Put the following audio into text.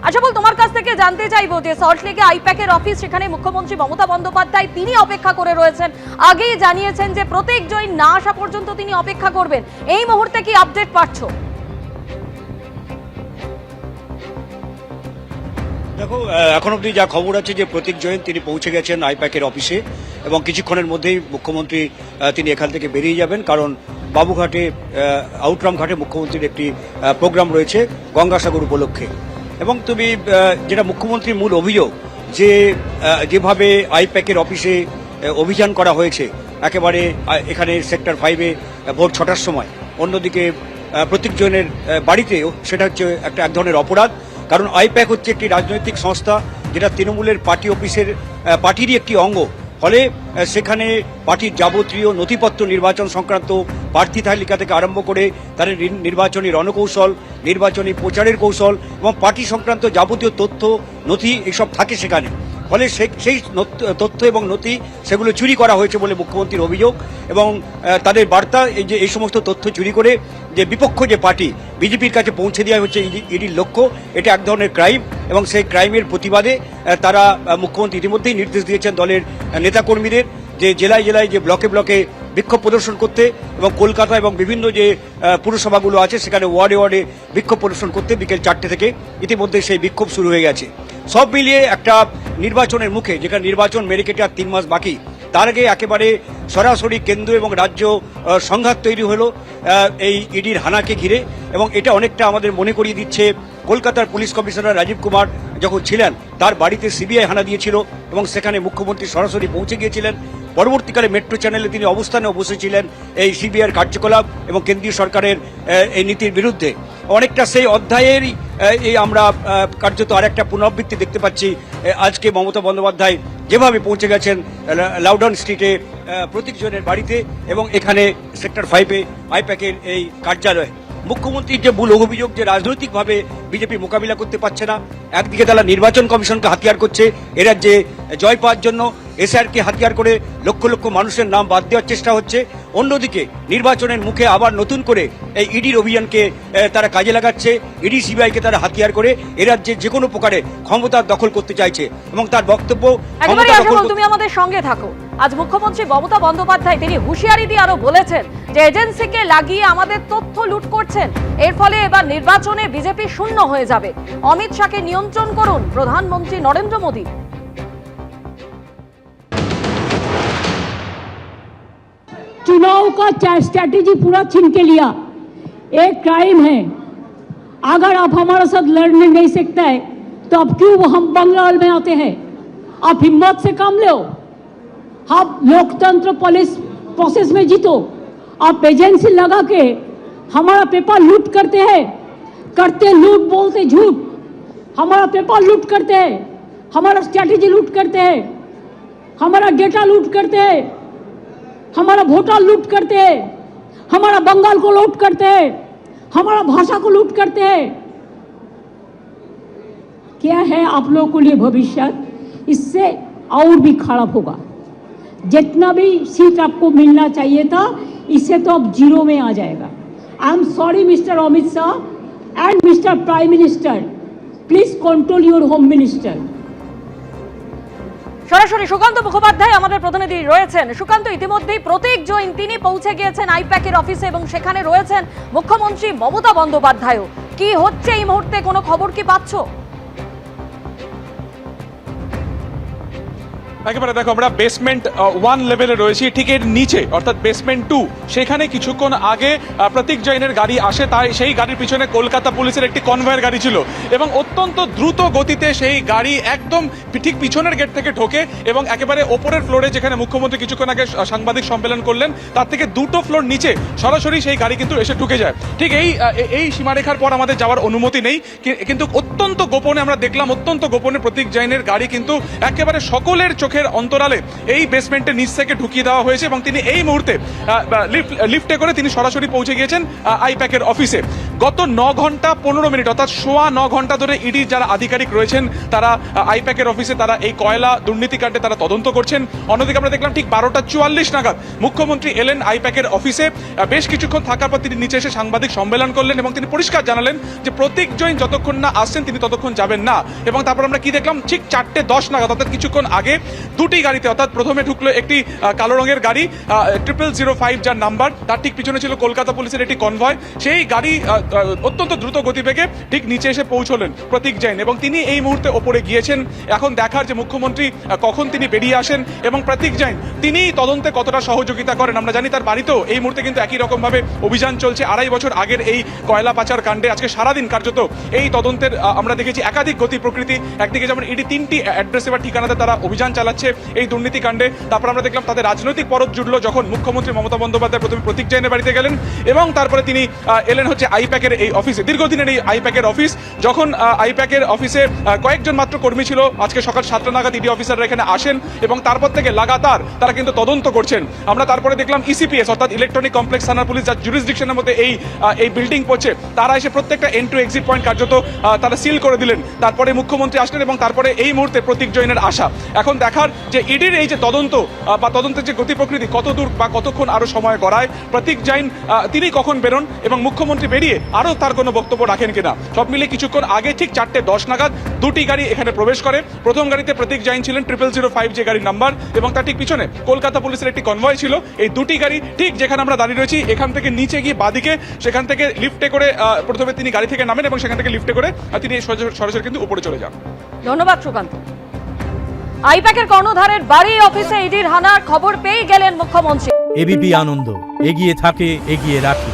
আচ্ছা বল, তোমার কাছ থেকে জানতে চাইবো যে সল্টলেকে আইপ্যাকের অফিস, সেখানে মুখ্যমন্ত্রী মমতা বন্দ্যোপাধ্যায় তিনি অপেক্ষা করে রয়েছেন, আগেই জানিয়েছেন যে প্রত্যেক জয়ী না আসা পর্যন্ত তিনি অপেক্ষা করবেন। এই মুহূর্তে কি আপডেট পাচ্ছ? দেখো, এখন অবধি যা খবর আছে যে প্রতীক জৈন তিনি পৌঁছে গেছেন আইপ্যাকের অফিসে এবং কিছুক্ষণের মধ্যেই মুখ্যমন্ত্রী তিনি এখান থেকে বেরিয়ে যাবেন, কারণ বাবুঘাটে আউটরাম ঘাটে মুখ্যমন্ত্রীর একটি প্রোগ্রাম রয়েছে গঙ্গাসাগর উপলক্ষে। এবং তুমি যেটা মুখ্যমন্ত্রীর মূল অভিযোগ যে যেভাবে আইপ্যাকের অফিসে অভিযান করা হয়েছে একেবারে এখানে সেক্টর 5-এ ভোর 6টার সময়, অন্যদিকে প্রতীক জৈনের বাড়িতেও সেটা হচ্ছে এক ধরনের অপরাধ। কারণ আইপ্যাক হচ্ছে একটি রাজনৈতিক সংস্থা যেটা তৃণমূলের পার্টি অফিসের পার্টিরই একটি অঙ্গ, ফলে সেখানে পার্টির যাবতীয় নথিপত্র, নির্বাচন সংক্রান্ত প্রার্থী তালিকা থেকে আরম্ভ করে তাদের নির্বাচনী রণকৌশল, নির্বাচনী প্রচারের কৌশল এবং পার্টি সংক্রান্ত যাবতীয় তথ্য নথি এসব থাকে সেখানে। ফলে সেই তথ্য এবং নথি সেগুলো চুরি করা হয়েছে বলে মুখ্যমন্ত্রীর অভিযোগ। এবং তাদের বার্তা এই সমস্ত তথ্য চুরি করে যে বিপক্ষ যে পার্টি বিজেপির কাছে পৌঁছে দেওয়া হচ্ছে ইডির লক্ষ্য, এটা এক ধরনের ক্রাইম। এবং সেই ক্রাইমের প্রতিবাদে তারা মুখ্যমন্ত্রী ইতিমধ্যেই নির্দেশ দিয়েছেন দলের নেতাকর্মীদের যে জেলায় জেলায় যে ব্লকে ব্লকে বিক্ষোভ প্রদর্শন করতে এবং কলকাতা এবং বিভিন্ন যে পুরসভাগুলো আছে সেখানে ওয়ার্ডে ওয়ার্ডে বিক্ষোভ প্রদর্শন করতে বিকেল 4টে থেকে ইতিমধ্যে সেই বিক্ষোভ শুরু হয়ে গেছে। সব মিলিয়ে একটা নির্বাচনের মুখে, যেখানে নির্বাচন মেরে কেটে আর 3 মাস বাকি, তার আগে একেবারে সরাসরি কেন্দ্র এবং রাজ্য সংঘাত তৈরি হলো এই ইডির হানাকে ঘিরে। এবং এটা অনেকটা আমাদের মনে করিয়ে দিচ্ছে কলকাতার পুলিশ কমিশনার রাজীব কুমার যখন ছিলেন তার বাড়িতে সিবিআই হানা দিয়েছিল এবং সেখানে মুখ্যমন্ত্রী সরাসরি পৌঁছে গিয়েছিলেন। পরবর্তীকালে মেট্রো চ্যানেলে তিনি অবস্থানেও বসেছিলেন এই সিবিআইয়ের কার্যকলাপ এবং কেন্দ্রীয় সরকারের এই নীতির বিরুদ্ধে। অনেকটা সেই অধ্যায়েরই এই আমরা কার্যত আরেকটা পুনরাবৃত্তি দেখতে পাচ্ছি আজকে মমতা বন্দ্যোপাধ্যায় যেভাবে পৌঁছে গেছেন লাউডন স্ট্রিটে প্রতীক জৈনের বাড়িতে এবং এখানে সেক্টর 5-এ আইপ্যাকের এই কার্যালয়ে। মুখ্যমন্ত্রীর যে মূল অভিযোগ যে রাজনৈতিকভাবে বিজেপি মোকাবিলা করতে পারছে না, একদিকে তারা নির্বাচন কমিশনকে হাতিয়ার করছে এ রাজ্যে জয় পাওয়ার জন্য, এসআরকে হাতিয়ার করে লক্ষ লক্ষ মানুষের নাম বাদ দেওয়ার চেষ্টা হচ্ছে, অন্যদিকে নির্বাচনের মুখে আবার নতুন করে এই ইডির অভিযানকে তারা কাজে লাগাচ্ছে, ইডি সিবিআইকে তারা হাতিয়ার করে এ রাজ্যে যে কোনো প্রকারে ক্ষমতা দখল করতে চাইছে। এবং তার বক্তব্য, তুমি আমাদের সঙ্গে থাকো। আজ মুখ্যমন্ত্রী মমতা বন্দ্যোপাধ্যায় তিনি হুঁশিয়ারি দিয়ে আরো বলেছেন যে এজেন্সিকে লাগিয়ে আমাদের তথ্য লুট করছেন, এর ফলে এবার নির্বাচনে বিজেপি শূন্য হয়ে যাবে। অমিত শাহকে নিয়ন্ত্রণ করুন প্রধানমন্ত্রী নরেন্দ্র মোদী। चुनाव का स्ट्रैटेजी पूरा छीन के लिया, एक क्राइम है। अगर आप हमारे साथ लड़ने नहीं सकते हैं तो अब क्यों हम बंगाल में आते हैं? आप हिम्मत से काम लो, आप लोकतंत्र पुलिस प्रोसेस में जीतो। आप एजेंसी लगा के हमारा पेपर लूट करते हैं, करते लूट बोलते झूठ, हमारा पेपर लूट करते हैं, हमारा स्ट्रैटेजी लूट करते हैं, हमारा डेटा लूट करते हैं, हमारा वोटर लूट करते हैं, हमारा बंगाल को लूट करते हैं, हमारा भाषा को लूट करते हैं। क्या है आप लोगों के लिए भविष्य? इससे और भी खराब होगा। जितना भी सीट आपको मिलना चाहिए था इससे तो अब 0 में आ जाएगा। I am sorry mister Amit Shah and mister prime minister, please control your home minister. সরাসরি সুকান্ত মুখোপাধ্যায় আমাদের প্রতিনিধি রয়েছেন। সুকান্ত, ইতিমধ্যেই প্রতীক জৈন তিনি পৌঁছে গিয়েছেন আইপ্যাকের অফিসে এবং সেখানে রয়েছেন মুখ্যমন্ত্রী মমতা বন্দ্যোপাধ্যায়ও। কি হচ্ছে এই মুহূর্তে, কোনো খবর কি পাচ্ছ? একেবারে দেখো, আমরা বেসমেন্ট 1 লেভেলে রয়েছি, ঠিক এর নিচে অর্থাৎ বেসমেন্ট 2, সেখানে কিছুক্ষণ আগে প্রতীক জৈনের গাড়ি আসে। তাই সেই গাড়ির পিছনে কলকাতা পুলিশের একটি কনভয়ের গাড়ি ছিল এবং অত্যন্ত দ্রুত গতিতে সেই গাড়ি একদম ঠিক পিছনের গেট থেকে ঢোকে এবং একেবারে ওপরের ফ্লোরে, যেখানে মুখ্যমন্ত্রী কিছুক্ষণ আগে সাংবাদিক সম্মেলন করলেন, তার থেকে 2টো ফ্লোর নিচে সরাসরি সেই গাড়ি কিন্তু এসে ঢুকে যায়। ঠিক এই সীমারেখার পর আমাদের যাওয়ার অনুমতি নেই, কিন্তু অত্যন্ত গোপনে আমরা দেখলাম, অত্যন্ত গোপনে প্রতীক জৈনের গাড়ি কিন্তু একেবারে সকলের চোখে চোখের অন্তরালে এই বেসমেন্টের নিচ থেকে ঢুকিয়ে দেওয়া হয়েছে এবং তিনি এই মুহূর্তে লিফটে করে তিনি সরাসরি পৌঁছে গিয়েছেন আইপ্যাকের অফিসে। গত 9 ঘন্টা 15 মিনিট অর্থাৎ সোয়া 9 ঘন্টা ধরে ইডির যারা আধিকারিক রয়েছেন তারা আইপ্যাকের অফিসে তারা এই কয়লা দুর্নীতিকাণ্ডে তারা তদন্ত করছেন। অন্যদিকে আমরা দেখলাম ঠিক 12:44 নাগাদ মুখ্যমন্ত্রী এলেন আইপ্যাকের অফিসে। বেশ কিছুক্ষণ থাকার পর তিনি নিচে এসে সাংবাদিক সম্মেলন করলেন এবং তিনি পরিষ্কার জানালেন যে প্রতীক জৈন যতক্ষণ না আসছেন তিনি ততক্ষণ যাবেন না। এবং তারপর আমরা কি দেখলাম, ঠিক 4:10 নাগাদ অর্থাৎ কিছুক্ষণ আগে দুটি গাড়িতে, অর্থাৎ প্রথমে ঢুকলো একটি কালো রঙের গাড়ি 0005 যার নাম্বার, তার ঠিক পিছনে ছিল কলকাতা পুলিশের একটি কনভয়। সেই গাড়ি অত্যন্ত দ্রুত গতিবেগে ঠিক নিচে এসে পৌঁছলেন প্রতীক জৈন এবং তিনি এই মুহূর্তে ওপরে গিয়েছেন। এখন দেখার যে মুখ্যমন্ত্রী কখন তিনি বেরিয়ে আসেন এবং প্রতীক জৈন তিনি তদন্তে কতটা সহযোগিতা করেন। আমরা জানি তার বাড়িতেও এই মুহূর্তে কিন্তু একই রকম ভাবে অভিযান চলছে। 2.5 বছর আগের এই কয়লা পাচার কাণ্ডে আজকে সারাদিন কার্যত এই তদন্তের আমরা দেখেছি একাধিক গতি প্রকৃতি। একদিকে যেমন ইডি 3টি অ্যাড্রেসে বা ঠিকানাতে তারা অভিযান চালাচ্ছে এই দুর্নীতি কাণ্ডে। তারপর আমরা দেখলাম তাদের রাজনৈতিক পরত জুড়লো যখন মুখ্যমন্ত্রী মমতা বন্দ্যোপাধ্যায় প্রথমে প্রতীক জৈনের বাড়িতে গেলেন এবং তারপরে তিনি এলেন হচ্ছে আইপ্যাকের এই অফিসে। দীর্ঘদিনের এই আইপ্যাকের অফিস, যখন আইপ্যাকের অফিসে কয়েকজন মাত্র কর্মী ছিল, আজকে সকাল 7টা নাগাদ ইডি অফিসাররা এখানে আসেন এবং তারপর থেকে লাগাতার তারা কিন্তু তদন্ত করছেন। আমরা তারপরে দেখলাম ইসিপিএস অর্থাৎ ইলেকট্রনিক কমপ্লেক্স থানার পুলিশ যার জুরিসডিকশনের মধ্যে এই বিল্ডিং পড়ছে, তারা এসে প্রত্যেকটা এন্ট্রি এক্সিট পয়েন্ট কার্যত তারা সিল করে দিলেন। তারপরে মুখ্যমন্ত্রী আসলেন এবং তারপরে এই মুহূর্তে প্রতীক জৈনের আশা। এখন দেখার যে ইডির এই যে তদন্ত বা তদন্তের যে গতি প্রকৃতি কতদূর বা কতক্ষণ আরো সময় গড়ায়, প্রতীক জৈন তিনি কখন বেরোন এবং মুখ্যমন্ত্রী বেরিয়ে আরো তার কোনো বক্তব্য রাখেন কিনা। সব মিলিয়ে কিছুক্ষণ আগে ঠিক 4:10 নাগাদ দুটি গাড়ি এখানে প্রবেশ করে। প্রথম গাড়িতে প্রতীক জৈন ছিলেন 0005 যে গাড়ির নাম্বার এবং তার ঠিক পিছনে কলকাতা পুলিশের একটি কনভয় ছিল। এই দুটি গাড়ি ঠিক যেখানে আমরা দাঁড়িয়ে রয়েছি এখান থেকে নিচে গিয়ে বাদিকে সেখান থেকে লিফটে করে প্রথমে তিনি গাড়ি থেকে নামেন এবং সেখান থেকে লিফটে করে তিনি সরাসরি কিন্তু উপরে চলে যান। ধন্যবাদ সুকান্ত। আইপ্যাকের কর্ণধারের বাড়ি অফিসে ইডির হানার খবর পেয়ে গেলেন মুখ্যমন্ত্রী। এবিপি আনন্দ, এগিয়ে থাকে, এগিয়ে রাখে।